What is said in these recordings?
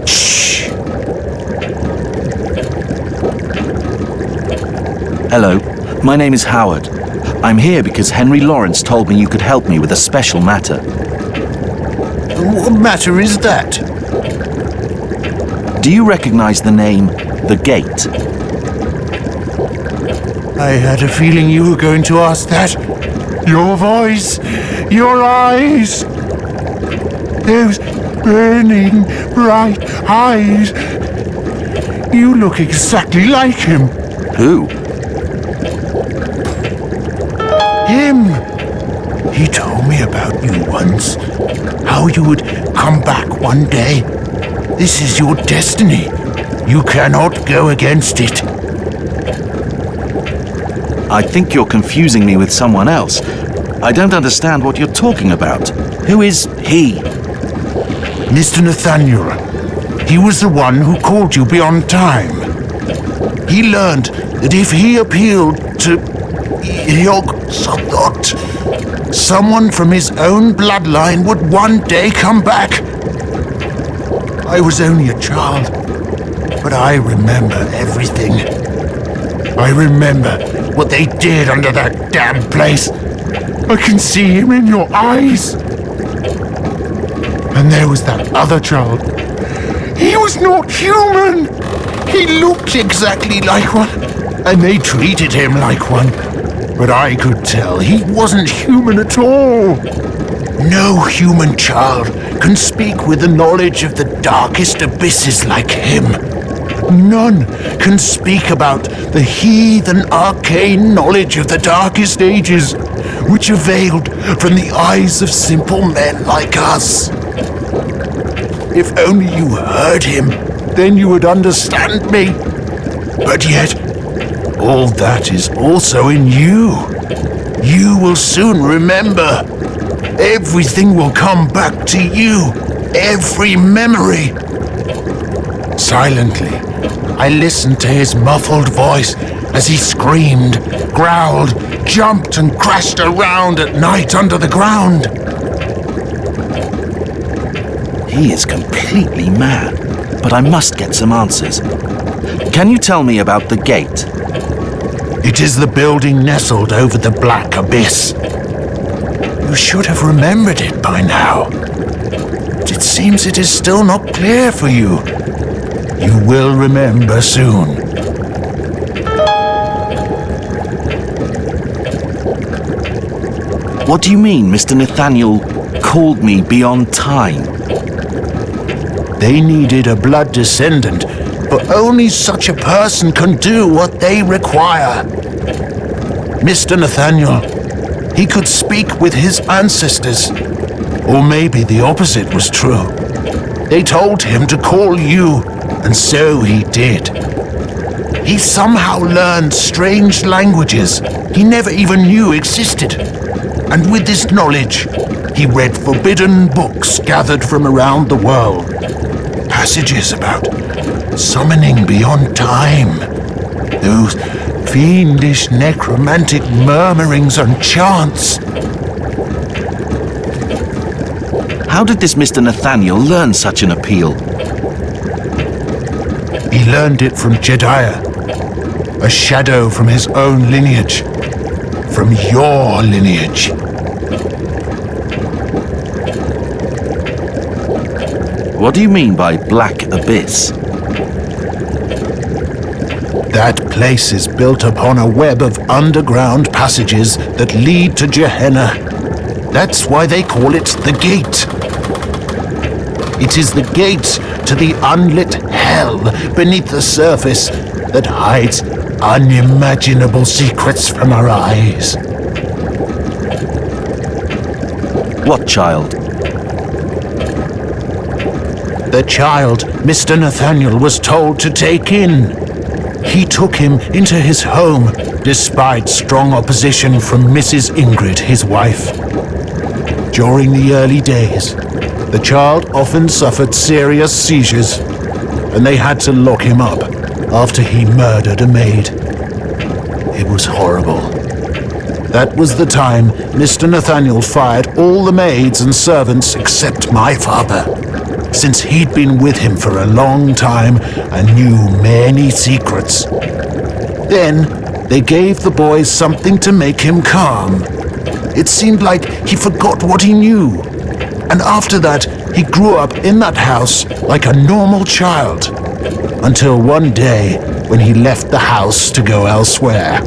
Shh. Hello, my name is Howard. I'm here because Henry Lawrence told me you could help me with a special matter. What matter is that? Do you recognize the name The Gate? I had a feeling you were going to ask that. Your voice, your eyes, those burning, bright eyes. You look exactly like him. Who? Him. He told me about you once. How you would come back one day. This is your destiny. You cannot go against it. I think you're confusing me with someone else. I don't understand what you're talking about. Who is he? Mr. Nathaniel. He was the one who called you beyond time. He learned that if he appealed to Yog-Sothoth, someone from his own bloodline would one day come back. I was only a child, but I remember everything. I remember what they did under that damn place. I can see him in your eyes. And there was that other child. He was not human. He looked exactly like one, and they treated him like one. But I could tell he wasn't human at all. No human child can speak with the knowledge of the darkest abysses like him. None can speak about the heathen arcane knowledge of the darkest ages, which availed from the eyes of simple men like us. If only you heard him, then you would understand me. But yet, all that is also in you. You will soon remember. Everything will come back to you. Every memory. Silently, I listened to his muffled voice as he screamed, growled, jumped and crashed around at night under the ground. He is completely mad, but I must get some answers. Can you tell me about the gate? It is the building nestled over the black abyss. You should have remembered it by now. But it seems it is still not clear for you. You will remember soon. What do you mean Mr. Nathaniel called me beyond time? They needed a blood descendant, but only such a person can do what they require. Mr. Nathaniel, he could speak with his ancestors. Or maybe the opposite was true. They told him to call you, and so he did. He somehow learned strange languages he never even knew existed. And with this knowledge, he read forbidden books gathered from around the world. Passages about summoning beyond time. Those fiendish necromantic murmurings and chants. How did this Mr. Nathaniel learn such an appeal? He learned it from Jediah, a shadow from his own lineage, from your lineage. What do you mean by Black Abyss? That place is built upon a web of underground passages that lead to Gehenna. That's why they call it the Gate. It is the gate to the unlit hell beneath the surface that hides unimaginable secrets from our eyes. What child? The child Mr. Nathaniel was told to take in. He took him into his home, despite strong opposition from Mrs. Ingrid, his wife. During the early days, the child often suffered serious seizures, and they had to lock him up after he murdered a maid. It was horrible. That was the time Mr. Nathaniel fired all the maids and servants except my father, since he'd been with him for a long time and knew many secrets. Then they gave the boy something to make him calm. It seemed like he forgot what he knew. And after that, he grew up in that house like a normal child. Until one day when he left the house to go elsewhere.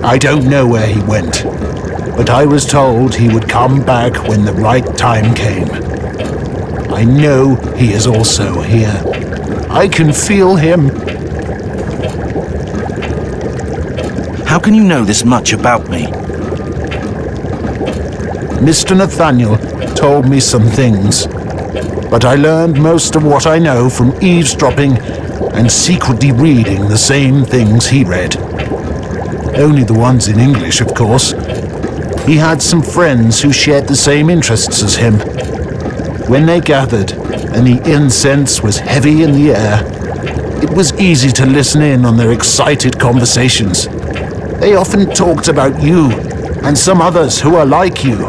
I don't know where he went, but I was told he would come back when the right time came. I know he is also here. I can feel him. How can you know this much about me? Mr. Nathaniel told me some things, but I learned most of what I know from eavesdropping and secretly reading the same things he read. Only the ones in English, of course. He had some friends who shared the same interests as him. When they gathered and the incense was heavy in the air, it was easy to listen in on their excited conversations. They often talked about you and some others who are like you.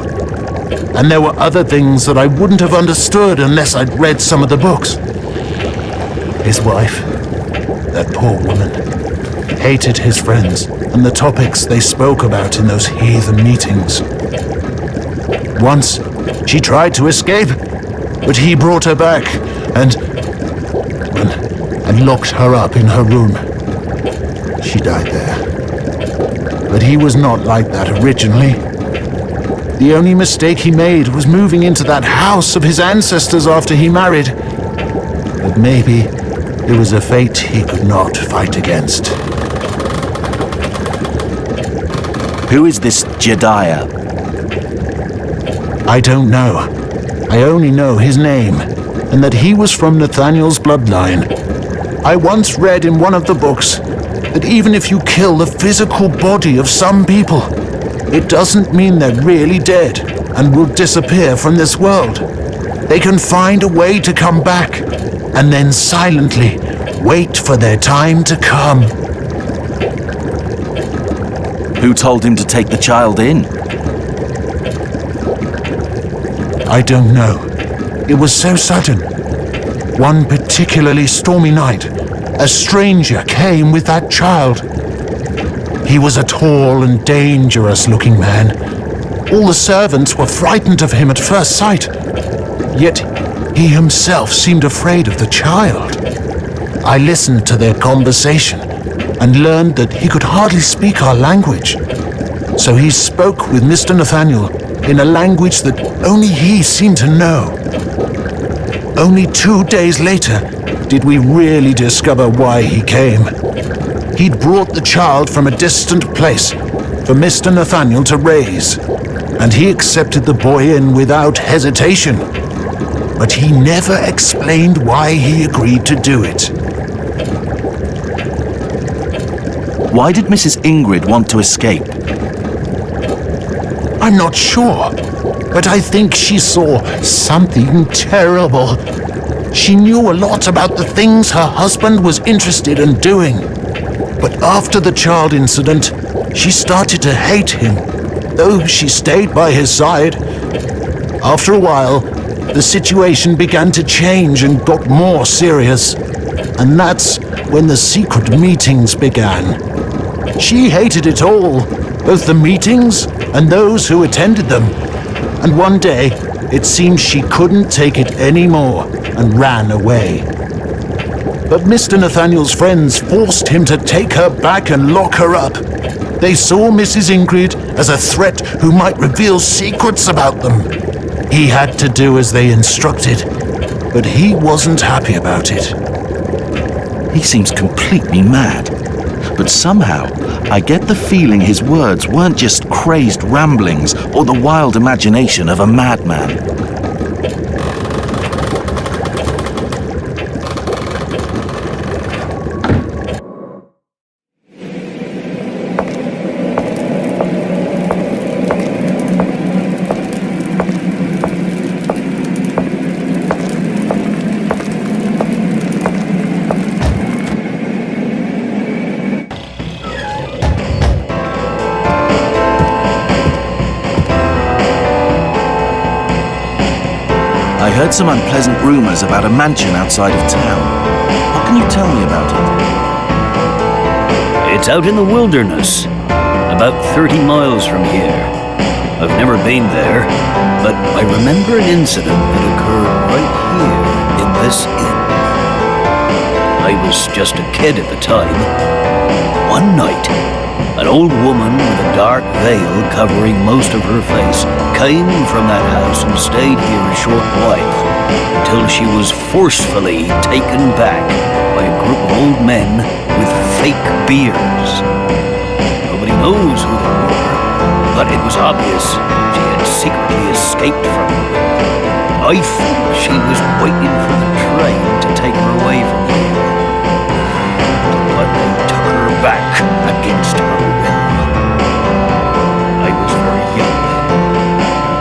And there were other things that I wouldn't have understood unless I'd read some of the books. His wife, that poor woman, hated his friends and the topics they spoke about in those heathen meetings. Once, she tried to escape, but he brought her back and locked her up in her room. She died there. But he was not like that originally. The only mistake he made was moving into that house of his ancestors after he married. But maybe it was a fate he could not fight against. Who is this Jedediah? I don't know. I only know his name, and that he was from Nathaniel's bloodline. I once read in one of the books that even if you kill the physical body of some people, it doesn't mean they're really dead and will disappear from this world. They can find a way to come back, and then silently wait for their time to come. Who told him to take the child in? I don't know. It was so sudden. One particularly stormy night, a stranger came with that child. He was a tall and dangerous-looking man. All the servants were frightened of him at first sight. Yet he himself seemed afraid of the child. I listened to their conversation and learned that he could hardly speak our language. So he spoke with Mr. Nathaniel in a language that only he seemed to know. Only 2 days later did we really discover why he came. He'd brought the child from a distant place for Mr. Nathaniel to raise, and he accepted the boy in without hesitation. But he never explained why he agreed to do it. Why did Mrs. Ingrid want to escape? I'm not sure, but I think she saw something terrible. She knew a lot about the things her husband was interested in doing. But after the child incident, she started to hate him, though she stayed by his side. After a while, the situation began to change and got more serious. And that's when the secret meetings began. She hated it all, both the meetings and those who attended them. And one day, it seemed she couldn't take it anymore and ran away. But Mr. Nathaniel's friends forced him to take her back and lock her up. They saw Mrs. Ingrid as a threat who might reveal secrets about them. He had to do as they instructed, but he wasn't happy about it. He seems completely mad. But somehow, I get the feeling his words weren't just crazed ramblings or the wild imagination of a madman. heard some unpleasant rumors about a mansion outside of town. What can you tell me about it? It's out in the wilderness, about 30 miles from here. I've never been there, but I remember an incident that occurred right here in this inn. I was just a kid at the time. One night, an old woman with a dark veil covering most of her face came from that house and stayed here a short while, until she was forcefully taken back by a group of old men with fake beards. Nobody knows who they were, but it was obvious she had secretly escaped from them. I think she was waiting for the train to take her away from here. But they took her back against her will. I was very young then,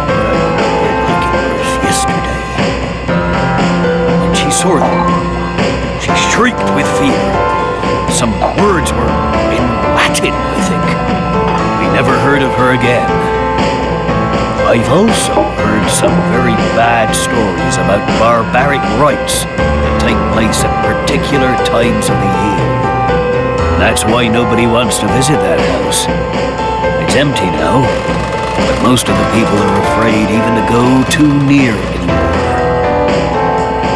but I remember it like it was yesterday. When she saw them, she shrieked with fear. Some words were in Latin, I think. We never heard of her again. I've also heard some very bad stories about barbaric rites that take place at particular times of the year. That's why nobody wants to visit that house. It's empty now, but most of the people are afraid even to go too near it anymore.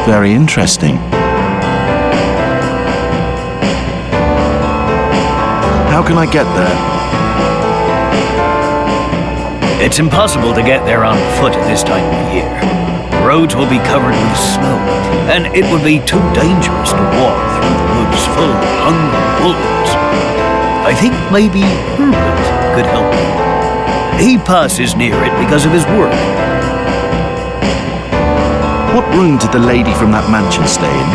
Very interesting. How can I get there? It's impossible to get there on foot at this time of year. Roads will be covered with snow, and it would be too dangerous to walk through the woods full of hungry wolves. I think maybe Herbert could help you. He passes near it because of his work. What room did the lady from that mansion stay in?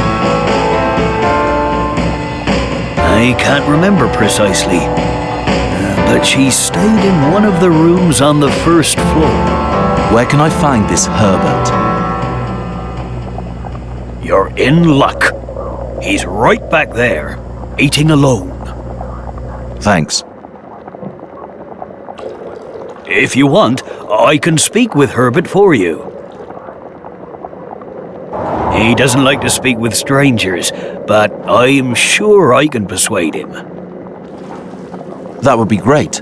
I can't remember precisely, but she stayed in one of the rooms on the first floor. Where can I find this Herbert? You're in luck. He's right back there, eating alone. Thanks. If you want, I can speak with Herbert for you. He doesn't like to speak with strangers, but I'm sure I can persuade him. That would be great.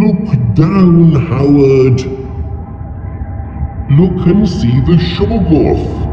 Look down, Howard. Look and see the Shoggoth.